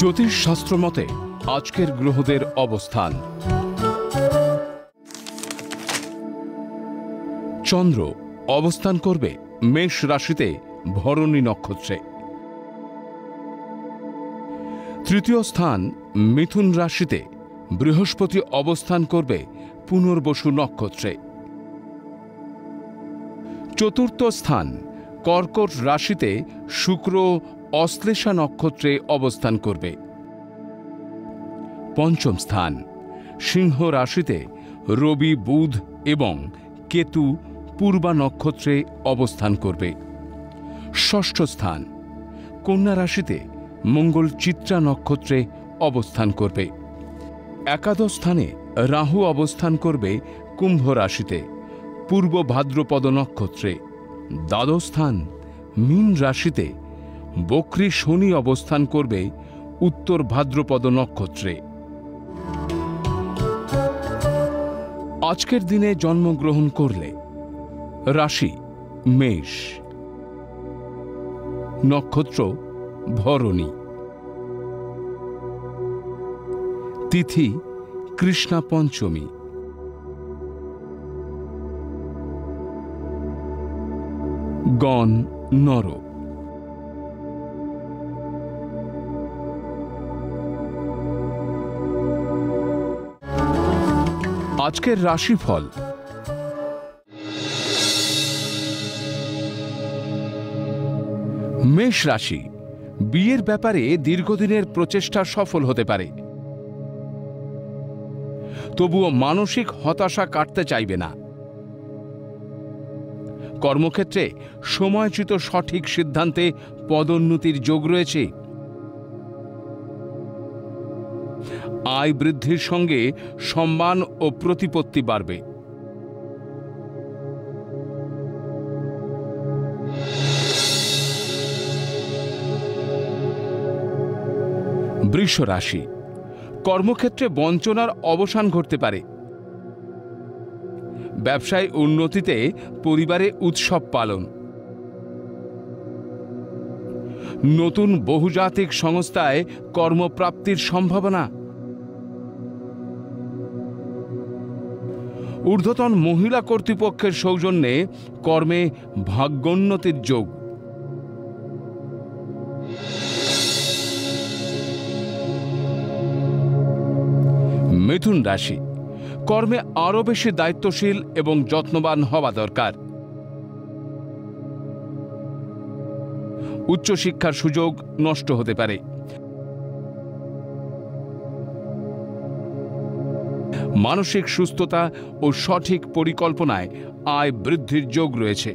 জ্যোতিষ শাস্ত্র মতে আজকের গ্রহদের অবস্থান। চন্দ্র অবস্থান করবে মেষ রাশিতে ভরণী নক্ষত্রে। তৃতীয় স্থান মিথুন রাশিতে বৃহস্পতি অবস্থান করবে পুনর্বসু নক্ষত্রে। চতুর্থ স্থান কর্কট রাশিতে শুক্র অশ্লেষা নক্ষত্রে অবস্থান করবে। পঞ্চম স্থান সিংহ রাশিতে রবি বুধ এবং কেতু পূর্বা নক্ষত্রে অবস্থান করবে। ষষ্ঠ স্থান কন্যা রাশিতে মঙ্গল চিত্রা নক্ষত্রে অবস্থান করবে। একাদশ স্থানে রাহু অবস্থান করবে কুম্ভ রাশিতে পূর্ব ভাদ্রপদ নক্ষত্রে। দ্বাদশ স্থান মীন রাশিতে বক্রী শনি অবস্থান করবে উত্তর ভাদ্রপদ নক্ষত্রে। আজকের দিনে জন্মগ্রহণ করলে রাশি মেষ, নক্ষত্র ভরণী, তিথি কৃষ্ণা পঞ্চমী, গণ নর। আজকের রাশিফল। মেষ রাশি, বিয়ের ব্যাপারে দীর্ঘদিনের প্রচেষ্টা সফল হতে পারে, তবুও মানসিক হতাশা কাটতে চাইবে না। কর্মক্ষেত্রে সময়চ্যুত সঠিক সিদ্ধান্তে পদোন্নতির যোগ রয়েছে। আয় বৃদ্ধির সঙ্গে সম্মান ও প্রতিপত্তি বাড়বে। বৃষ রাশি, কর্মক্ষেত্রে বঞ্চনার অবসান ঘটতে পারে। ব্যবসায় উন্নতিতে পরিবারে উৎসব পালন। নতুন বহুজাতিক সংস্থায় কর্মপ্রাপ্তির সম্ভাবনা। ঊর্ধ্বতন মহিলা কর্তৃপক্ষের সৌজন্যে কর্মে ভাগ্যোন্নতির যোগ। মিথুন রাশি, কর্মে আরও বেশি দায়িত্বশীল এবং যত্নবান হওয়া দরকার। উচ্চশিক্ষার সুযোগ নষ্ট হতে পারে। মানসিক সুস্থতা ও সঠিক পরিকল্পনায় আয় বৃদ্ধির যোগ রয়েছে।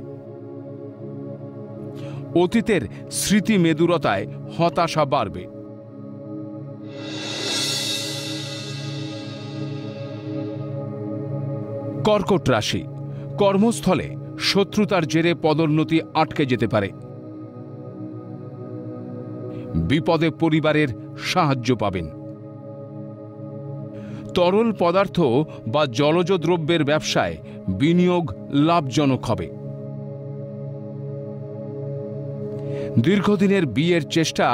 অতীতের স্মৃতি মেদুরতায় হতাশা বাড়বে। কর্কট রাশি, কর্মস্থলে শত্রুতার জেরে পদোন্নতি আটকে যেতে পারে। বিপদে পরিবারের সাহায্য পাবেন। তরল পদার্থ বা জলজ দ্রব্যের ব্যবসায় বিনিয়োগ লাভজনক হবে। দীর্ঘদিনের বিয়ের চেষ্টা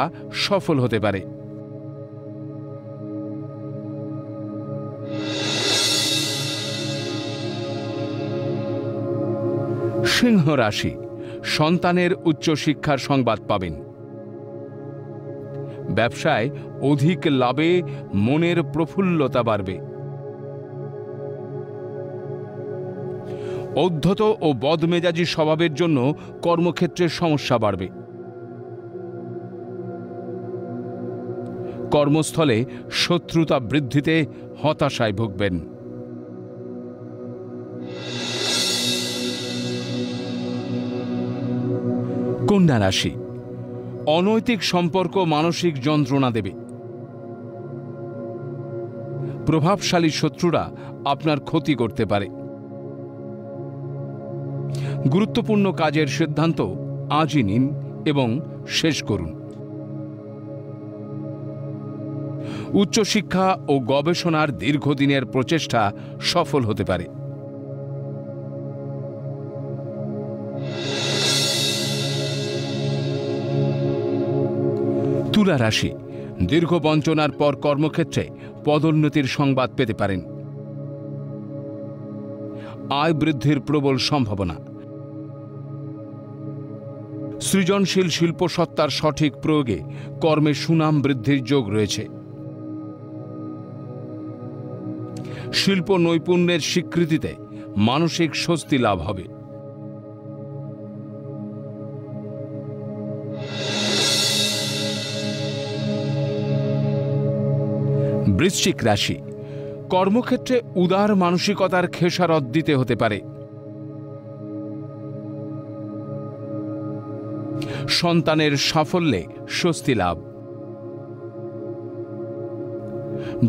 সফল হতে পারে। সিংহ রাশি, সন্তানের উচ্চশিক্ষার সংবাদ পাবেন। ব্যবসায় অধিক লাভে মনের প্রফুল্লতা বাড়বে। ঔদ্ধত ও বদমেজাজি স্বভাবের জন্য কর্মক্ষেত্রে সমস্যা বাড়বে। কর্মস্থলে শত্রুতা বৃদ্ধিতে হতাশায় ভুগবেন। কন্যা রাশি, অনৈতিক সম্পর্ক মানসিক যন্ত্রণা দেবে। প্রভাবশালী শত্রুরা আপনার ক্ষতি করতে পারে। গুরুত্বপূর্ণ কাজের সিদ্ধান্ত আজই নিন এবং শেষ করুন। উচ্চশিক্ষা ও গবেষণার দীর্ঘদিনের প্রচেষ্টা সফল হতে পারে। তুলা রাশি, দীর্ঘ বঞ্চনার পর কর্মক্ষেত্রে পদোন্নতির সংবাদ পেতে পারেন। আয় বৃদ্ধির প্রবল সম্ভাবনা। সৃজনশীল শিল্পসত্তার সঠিক প্রয়োগে কর্মে সুনাম বৃদ্ধির যোগ রয়েছে। শিল্প নৈপুণ্যের স্বীকৃতিতে মানসিক স্বস্তি লাভ হবে। বৃশ্চিক রাশি, কর্মক্ষেত্রে উদার মানসিকতার খেসারত দিতে হতে পারে। সন্তানের সাফল্যে স্বস্তি লাভ।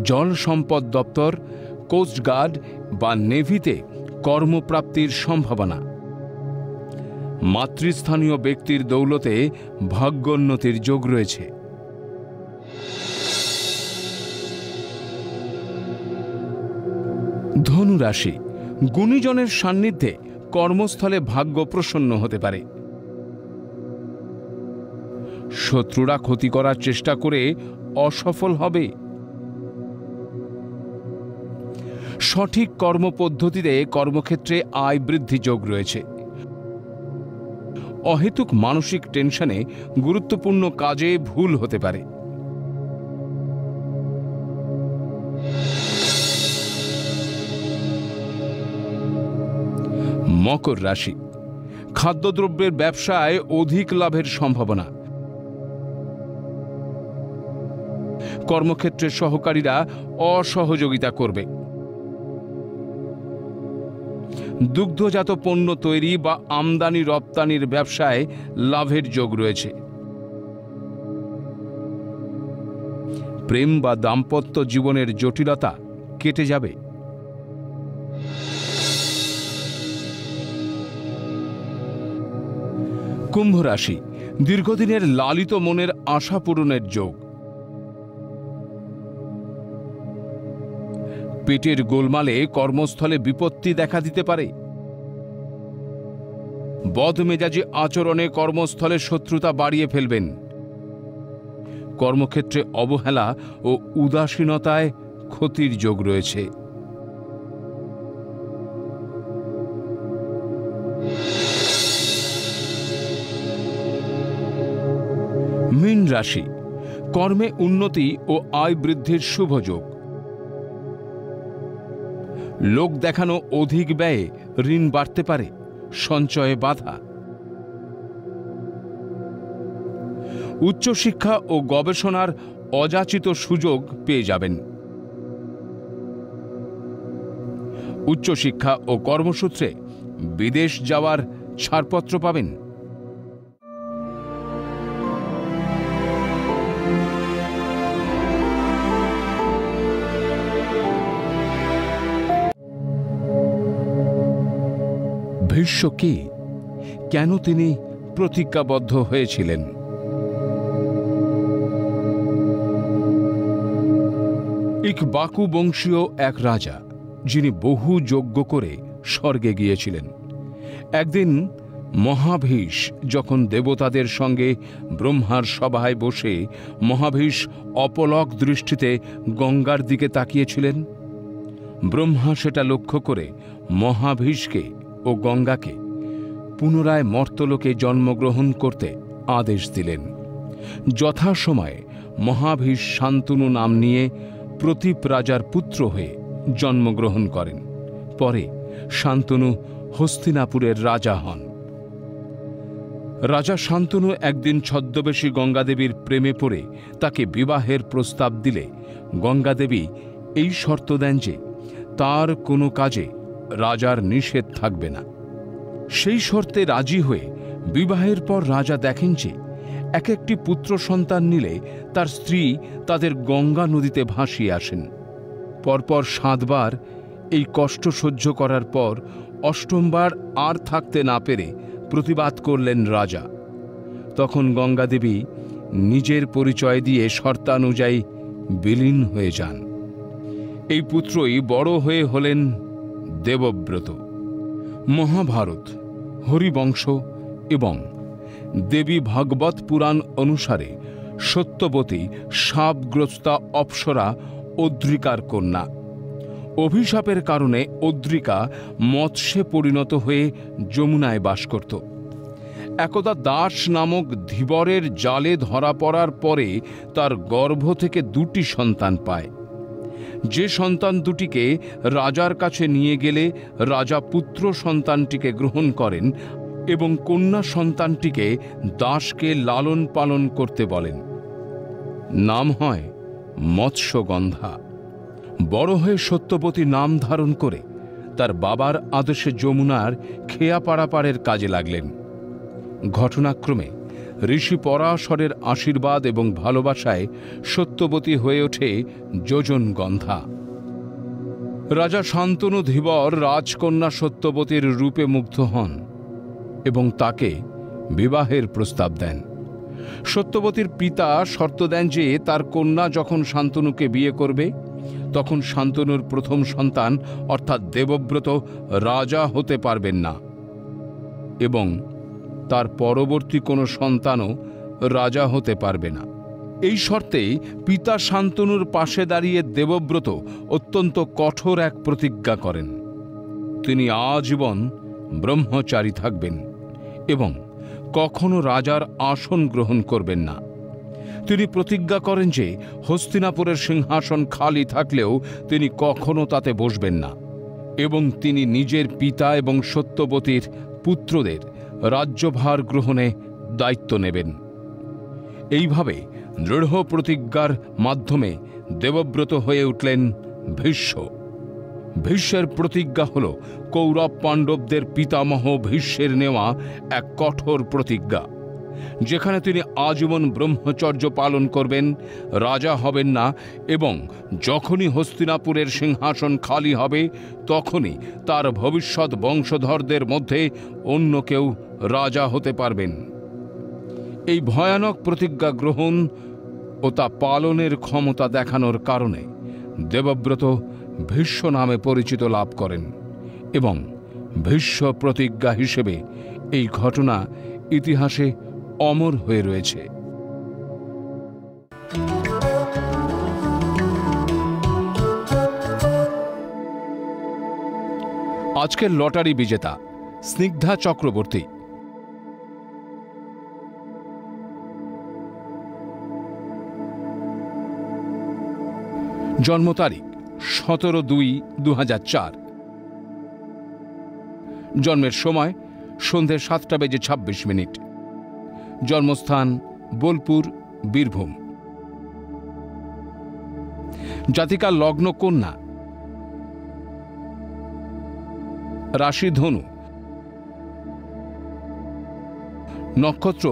জল সম্পদ দপ্তর, কোস্টগার্ড বা নেভিতে কর্মপ্রাপ্তির সম্ভাবনা। মাতৃস্থানীয় ব্যক্তির দৌলতে ভাগ্যোন্নতির যোগ রয়েছে। ধনু রাশি, গুণীজনের সান্নিধ্যে কর্মস্থলে ভাগ্য প্রসন্ন হতে পারে। শত্রুরা ক্ষতি করার চেষ্টা করে অসফল হবে। সঠিক কর্মপদ্ধতিতে কর্মক্ষেত্রে আয় বৃদ্ধি যোগ রয়েছে। অহেতুক মানসিক টেনশনে গুরুত্বপূর্ণ কাজে ভুল হতে পারে। মকর রাশি, খাদ্যদ্রব্যের ব্যবসায় অধিক লাভের সম্ভাবনা। কর্মক্ষেত্রে সহকারীরা অসহযোগিতা করবে। দুগ্ধজাত পণ্য তৈরি বা আমদানি রপ্তানির ব্যবসায় লাভের যোগ রয়েছে। প্রেম বা দাম্পত্য জীবনের জটিলতা কেটে যাবে। কুম্ভ রাশি, দীর্ঘদিনের লালিত মনের আশা পূরণের যোগ। পেটের গোলমালে কর্মস্থলে বিপত্তি দেখা দিতে পারে। বদমেজাজি আচরণে কর্মস্থলে শত্রুতা বাড়িয়ে ফেলবেন। কর্মক্ষেত্রে অবহেলা ও উদাসীনতায় ক্ষতির যোগ রয়েছে। মীন রাশি, কর্মে উন্নতি ও আয় বৃদ্ধির শুভ যোগ। লোক দেখানো অধিক ব্যয়ে ঋণ বাড়তে পারে। সঞ্চয়ে বাধা। উচ্চশিক্ষা ও গবেষণার অযাচিত সুযোগ পেয়ে যাবেন। উচ্চশিক্ষা ও কর্মসূত্রে বিদেশ যাওয়ার ছাড়পত্র পাবেন। ভীষ্ম কে? কেন তিনি প্রতিজ্ঞাবদ্ধ হয়েছিলেন? ইক্ষ্বাকু বংশীয় এক রাজা, যিনি বহু যজ্ঞ করে স্বর্গে গিয়েছিলেন। একদিন মহাভীষ যখন দেবতাদের সঙ্গে ব্রহ্মার সভায় বসে মহাভীষ অপলক দৃষ্টিতে গঙ্গার দিকে তাকিয়েছিলেন। ব্রহ্মা সেটা লক্ষ্য করে মহাভীষকে ও গঙ্গাকে পুনরায় মর্তলোকে জন্মগ্রহণ করতে আদেশ দিলেন। যথাসময়ে মহাভীষ শান্তনু নাম নিয়ে প্রতীপ রাজার পুত্র হয়ে জন্মগ্রহণ করেন। পরে শান্তনু হস্তিনাপুরের রাজা হন। রাজা শান্তনু একদিন ছদ্মবেশী গঙ্গাদেবীর প্রেমে পড়ে তাকে বিবাহের প্রস্তাব দিলে গঙ্গাদেবী এই শর্ত দেন যে তার কোনো কাজে রাজার নিষেধ থাকবে না। সেই শর্তে রাজি হয়ে বিবাহের পর রাজা দেখেন যে এক একটি পুত্র সন্তান নিলে তার স্ত্রী তাদের গঙ্গা নদীতে ভাসিয়ে আসেন। পরপর 7 বার এই কষ্ট সহ্য করার পর 8বার আর থাকতে না পেরে প্রতিবাদ করলেন রাজা। তখন গঙ্গাদেবী নিজের পরিচয় দিয়ে শর্তানুযায়ী বিলীন হয়ে যান। এই পুত্রই বড় হয়ে হলেন দেবব্রত। মহাভারত, হরিবংশ এবং দেবী ভাগবত পুরাণ অনুসারে সত্যবতী শাপগ্রস্তা অপ্সরা অদ্রিকার কন্যা। অভিশাপের কারণে অদ্রিকা মৎস্যে পরিণত হয়ে যমুনায় বাস করত। একদা দাস নামক ধীবরের জালে ধরা পড়ার পরে তার গর্ভ থেকে 2টি সন্তান পায়। যে সন্তান দুটিকে রাজার কাছে নিয়ে গেলে রাজা পুত্র সন্তানটিকে গ্রহণ করেন এবং কন্যা সন্তানটিকে দাসকে লালন পালন করতে বলেন। নাম হয় মৎস্যগন্ধা। বড় হয়ে সত্যবতী নাম ধারণ করে তার বাবার আদেশে যমুনার খেয়া পারাপারের কাজে লাগলেন। ঘটনাক্রমে ঋষি পরাশরের আশীর্বাদ এবং ভালোবাসায় সত্যবতী হয়ে ওঠে যোজনগন্ধা। রাজা শান্তনু ধীবর রাজকন্যা সত্যবতীর রূপে মুগ্ধ হন এবং তাকে বিবাহের প্রস্তাব দেন। সত্যবতীর পিতা শর্ত দেন যে তার কন্যা যখন শান্তনুকে বিয়ে করবে তখন শান্তনুর প্রথম সন্তান অর্থাৎ দেবব্রত রাজা হতে পারবেন না এবং তার পরবর্তী কোনো সন্তানও রাজা হতে পারবে না। এই শর্তেই পিতা শান্তনুর পাশে দাঁড়িয়ে দেবব্রত অত্যন্ত কঠোর এক প্রতিজ্ঞা করেন। তিনি আজীবন ব্রহ্মচারী থাকবেন এবং কখনো রাজার আসন গ্রহণ করবেন না। তিনি প্রতিজ্ঞা করেন যে হস্তিনাপুরের সিংহাসন খালি থাকলেও তিনি কখনো তাতে বসবেন না এবং তিনি নিজের পিতা এবং সত্যবতীর পুত্রদের রাজ্যভার গ্রহণে দায়িত্ব নেবেন। এইভাবে দৃঢ় প্রতিজ্ঞার মাধ্যমে দেবব্রত হয়ে উঠলেন ভীষ্ম। ভীষ্মের প্রতিজ্ঞা হল কৌরব পাণ্ডবদের পিতামহ ভীষ্মের নেওয়া এক কঠোর প্রতিজ্ঞা, যেখানে তিনি আজীবন ব্রহ্মচর্য পালন করবেন, রাজা হবেন না এবং যখনই হস্তিনাপুরের সিংহাসন খালি হবে তখনই তার ভবিষ্যৎ বংশধরদের মধ্যে অন্য কেউ রাজা হতে পারবেন। এই ভয়ানক প্রতিজ্ঞা গ্রহণ ও তা পালনের ক্ষমতা দেখানোর কারণে দেবব্রত ভীষ্ম নামে পরিচিত লাভ করেন এবং ভীষ্ম প্রতিজ্ঞা হিসেবে এই ঘটনা ইতিহাসে অমর হয়ে রয়েছে। আজকের লটারি বিজেতা স্নিগ্ধা চক্রবর্তী। জন্ম তারিখ 17/2/2004। জন্মের সময় সন্ধ্যে 7:26। জন্মস্থান বোলপুর, বীরভূম। জাতিকার লগ্ন কন্যা, রাশি ধনু, নক্ষত্র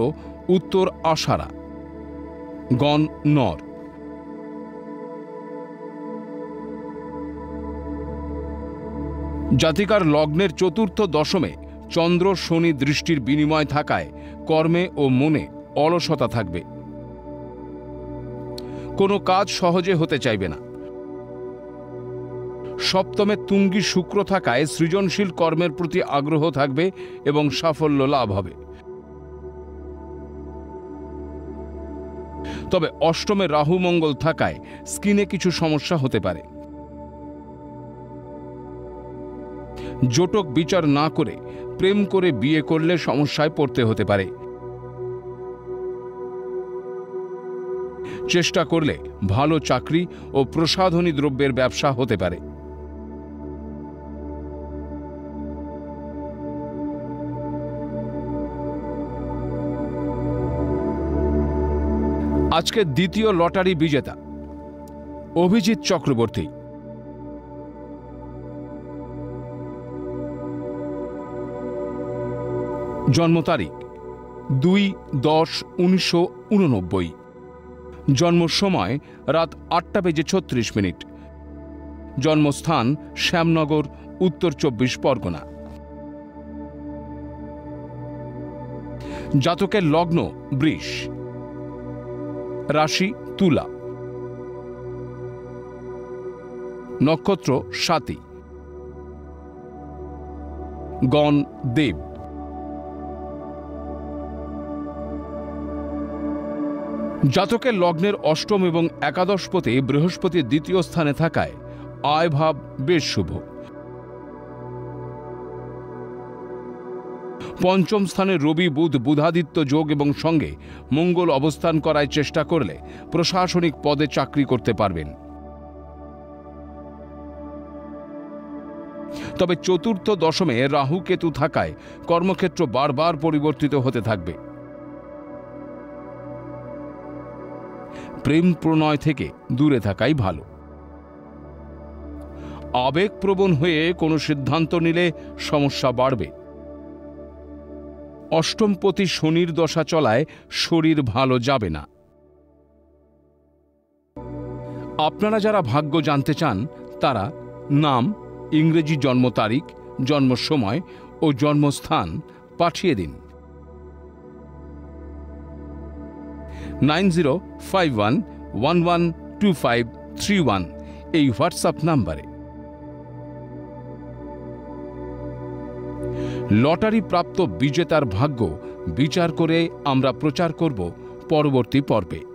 উত্তর আষাঢ়া, গণ নর। জাতিকার লগ্নের চতুর্থ দশমে চন্দ্র শনি দৃষ্টির বিনিময় থাকায় কর্মে ও মনে অলসতা থাকবে। কোনো কাজ সহজে হতে চাইবে না। সপ্তমে তুঙ্গী শুক্র থাকায় সৃজনশীল কর্মের প্রতি আগ্রহ থাকবে এবং সাফল্য লাভ হবে। তবে অষ্টমে রাহু মঙ্গল থাকায় স্কিনে কিছু সমস্যা হতে পারে। জটক বিচার না করে প্রেম করে বিয়ে করলে সমস্যায় পড়তে হতে পারে। চেষ্টা করলে ভালো চাকরি ও প্রসাধনী দ্রব্যের ব্যবসা হতে পারে। আজকের দ্বিতীয় লটারি বিজেতা অভিজিৎ চক্রবর্তী। জন্ম তারিখ 2/10/1989। জন্ম সময় রাত 8:36। জন্মস্থান শ্যামনগর, উত্তর 24 পরগনা। জাতকের লগ্ন বৃষ, রাশি তুলা, নক্ষত্র স্বাতী, গণ দেব। জাতকের লগ্নের অষ্টম এবং একাদশপতি বৃহস্পতির দ্বিতীয় স্থানে থাকায় আয় ভাব বেশ শুভ। পঞ্চম স্থানে রবি বুধ বুধাদিত্য যোগ এবং সঙ্গে মঙ্গল অবস্থান করায় চেষ্টা করলে প্রশাসনিক পদে চাকরি করতে পারবেন। তবে চতুর্থ দশমে রাহু কেতু থাকায় কর্মক্ষেত্র বারবার পরিবর্তিত হতে থাকবে। প্রেম প্রণয় থেকে দূরে থাকাই ভালো। আবেগপ্রবণ হয়ে কোনো সিদ্ধান্ত নিলে সমস্যা বাড়বে। অষ্টমপতি শনির দশা চলায় শরীর ভালো যাবে না। আপনারা যারা ভাগ্য জানতে চান তারা নাম, ইংরেজি জন্ম তারিখ, জন্ম সময় ও জন্মস্থান পাঠিয়ে দিন 9051112531 এই হোয়াটসঅ্যাপ নাম্বারে। লটারি প্রাপ্ত বিজেতার ভাগ্য বিচার করে আমরা প্রচার করব পরবর্তী পর্বে।